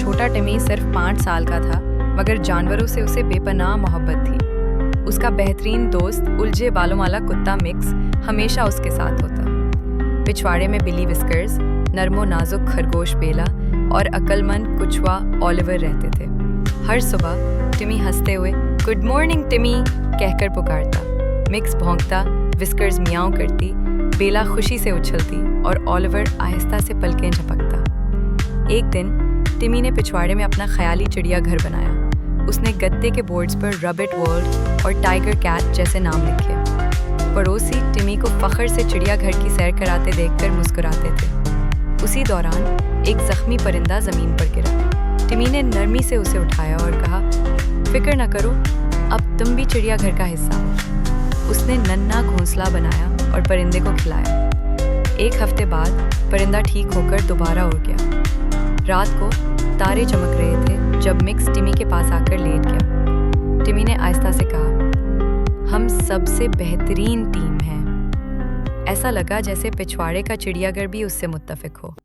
چھوٹا ٹمی صرف 5 سال کا تھا، مگر جانوروں سے اسے بے پناہ محبت تھی۔ اس کا بہترین دوست الجھے بالوں والا کتا مکس ہمیشہ اس کے ساتھ ہوتا۔ پچھواڑے میں بلی وسکرز، نرم و نازک خرگوش بیلا اور عقل مند کچھوا اولیور رہتے تھے۔ ہر صبح ٹمی ہنستے ہوئے گڈ مارننگ ٹمی کہہ کر پکارتا، مکس بھونکتا، وسکرز میاؤں کرتی، بیلا خوشی سے اچھلتی اور اولیور آہستہ سے پلکیں جھپکتا۔ ایک دن ٹمی نے پچھواڑے میں اپنا خیالی چڑیا گھر بنایا۔ اس نے گتے کے بورڈز پر ربٹ ورلڈ اور ٹائیگر کیٹ جیسے نام لکھے۔ پڑوسی ٹمی کو فخر سے چڑیا گھر کی سیر کراتے دیکھ کر مسکراتے تھے۔ اسی دوران ایک زخمی پرندہ زمین پر گرا۔ ٹمی نے نرمی سے اسے اٹھایا اور کہا، فکر نہ کرو، اب تم بھی چڑیا گھر کا حصہ ہو۔ اس نے ننھا گھونسلہ بنایا اور پرندے کو کھلایا۔ ایک ہفتے بعد پرندہ ٹھیک ہو کر دوبارہ اڑ گیا۔ رات کو تارے چمک رہے تھے جب مکس ٹمی کے پاس آ کر لیٹ گیا۔ ٹمی نے آہستہ سے کہا، ہم سب سے بہترین ٹیم ہیں۔ ایسا لگا جیسے پچھواڑے کا چڑیا گھر بھی اس سے متفق ہو۔